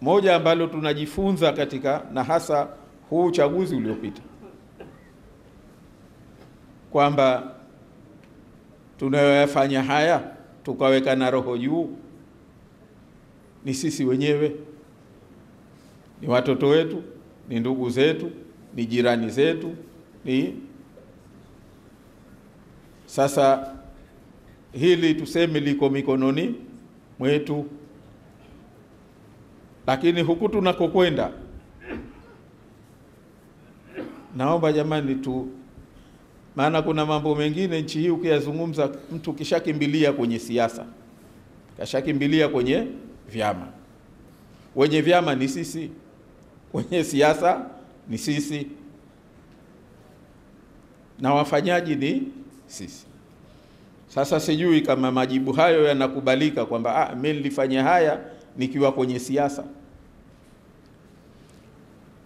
moja ambalo tunajifunza katika na hasa huu uchaguzi uliopita, kwamba tunayoyafanya haya tukaweka na roho juu ni sisi wenyewe, ni watoto wetu, ni ndugu zetu, ni jirani zetu, ni sasa hili tuseme liko mikononi mwetu. Lakini huku tunakokwenda, naomba jamani maana kuna mambo mengine nchi hii ukiyazungumza, mtu kishakimbilia kwenye siasa, kashakimbilia kwenye vyama. Wenye vyama ni sisi, wenye siasa ni sisi, na wafanyaji ni sisi. Sasa sijui kama majibu hayo yanakubalika kwamba mimi nilifanya haya nikiwa kwenye siasa,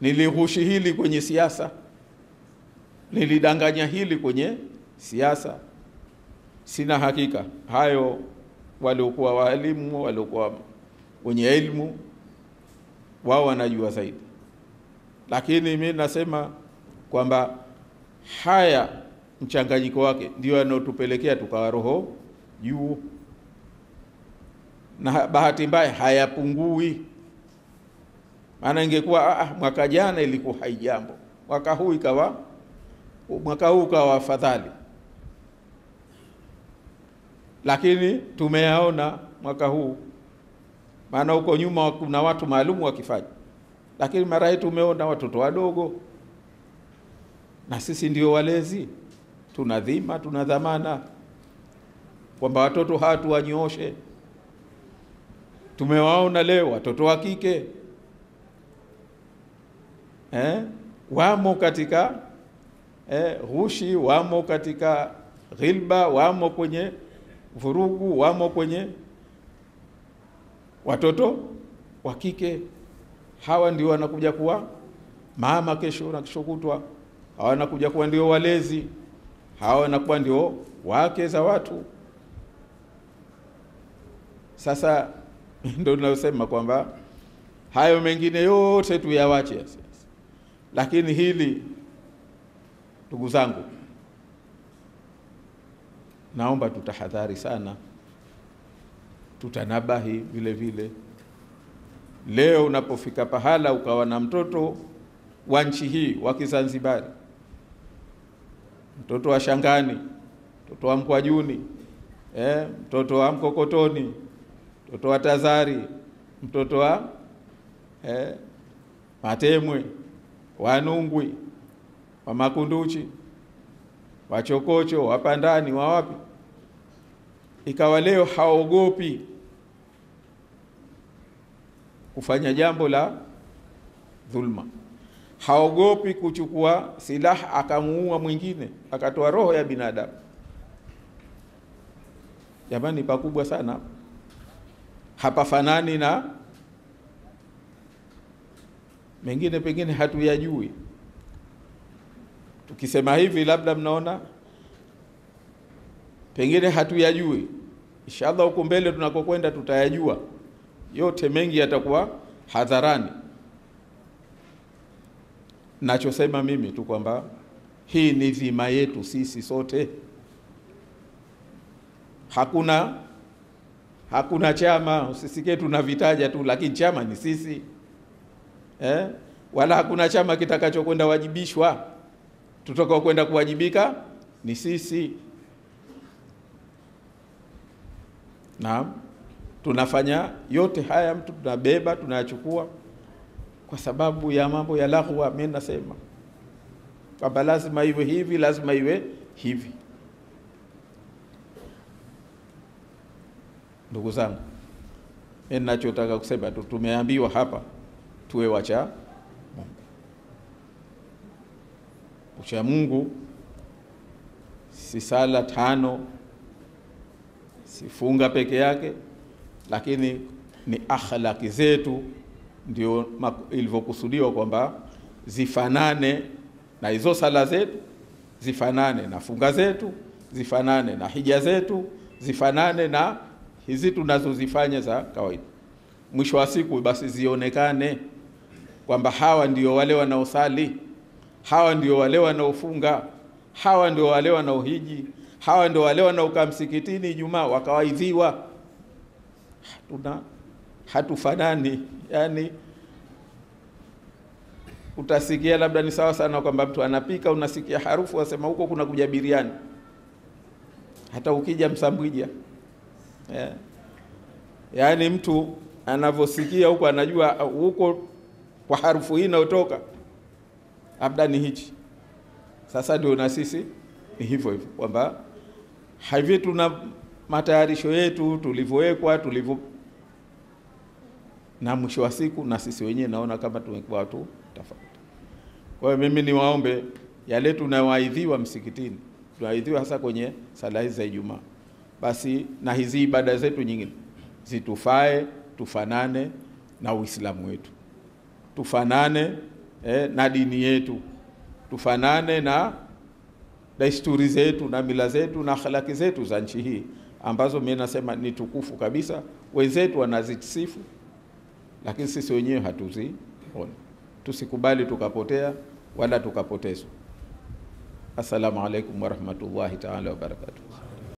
nilihushi hili kwenye siasa, nilidanganya hili kwenye siasa. Sina hakika hayo, waliokuwa walimu, waliokuwa wenye elimu, wao wanajua zaidi. Lakini mimi nasema kwamba haya mchanganyiko wake ndio yanotupelekea tukawa roho juu, na bahati mbaya hayapungui. Maana ingekuwa mwaka jana ilikuwa haijambo, mwaka huu kawa afadhali. Lakini tumeyaona mwaka huu, maana huko nyuma kuna watu maalumu wakifanya, lakini mara hii tumeona watoto wadogo, na sisi ndio walezi, tunadhima, tunadhamana kwamba watoto hatu wanyooshe. Tumewaona leo watoto wa kike wamo katika ghushi, wamo katika ghilba, wamo kwenye vurugu, wamo kwenye watoto wa kike. Hawa ndio wanakuja kuwa mama kesho na kesho kutwa, hawa wanakuja kuwa ndio walezi, hawa wanakuwa ndio wake za watu. Sasa ndio tunasema kwamba hayo mengine yote tuyawache. Lakini hili, ndugu zangu, naomba tutahadhari sana, tutanabahi vile vile. Leo unapofika pahala ukawa na mtoto wa nchi hii wa Kizanzibari, mtoto wa Shangani, mtoto wa Mkwajuni, mtoto wa Mkokotoni, mtoto wa Tazari, mtoto wa Matemwe, wa Nungwi, wa Makunduchi, wa Chokocho, wa Pandani, wa wapi, ikawa leo haogopi kufanya jambo la dhulma, haogopi kuchukua silaha akamuua mwingine, akatoa roho ya binadamu. Jamani, pakubwa sana, hapafanani na mengine pengine hatuyajui. Tukisema hivi labda mnaona pengine hatuyajui. Inshallah huko mbele tunakokwenda tutayajua yote, mengi yatakuwa hadharani. Nachosema mimi tu kwamba hii ni dhima yetu sisi sote. Hakuna chama, usisikie tunavitaja tu, lakini chama ni sisi. Wala hakuna chama kitakachokwenda wajibishwa, tutakao kwenda kuwajibika ni sisi. Naam, tunafanya yote haya, mtu tunabeba, tunayachukua kwa sababu ya mambo ya laghwa. Mimi nasema kwamba lazima iwe hivi, lazima iwe hivi. Ndugu zangu, mimi ninachotaka kusema tu, tumeambiwa hapa tuwe wacha Mungu. Ucha Mungu si sala 5, si funga peke yake, lakini ni akhlaki zetu ndio ilivyokusudiwa kwamba zifanane na hizo sala zetu, zifanane na funga zetu, zifanane na hija zetu, zifanane na hizi tunazozifanya za kawaida. mwisho wa siku basi zionekane kwamba hawa ndio wale wanaosali, hawa ndio wale wanaofunga, hawa ndio wale wanaohiji, hawa ndio wale wanaokaa msikitini Ijumaa wakawaidhiwa. Hatufanani. Yani utasikia labda ni sawa sana kwamba mtu anapika, unasikia harufu wasema huko kuna kuja biriani, hata ukija Msambwija. Yani mtu anavyosikia huko anajua huko kwa harufu hii inayotoka labda ni hichi. Sasa ndio na sisi ni hivyo hivyo kwamba hivi tuna matayarisho yetu tulivyowekwa na mwisho wa siku na sisi wenyewe naona kama tumekuwa watu tofauti. Kwa hiyo mimi niwaombe yale tunawaidhiwa msikitini, tunawaidhiwa hasa kwenye sala hizi za Ijumaa, basi na hizi ibada zetu nyingine zitufae, tufanane na Uislamu wetu, tufanane na dini yetu, tufanane na desturi zetu na mila zetu na akhlaki zetu za nchi hii ambazo mimi nasema ni tukufu kabisa. Wenzetu wanazisifu lakini sisi wenyewe hatuzioni. Tusikubali tukapotea wala tukapotezwa. Assalamu alaikum warahmatullahi ta'ala wabarakatuh.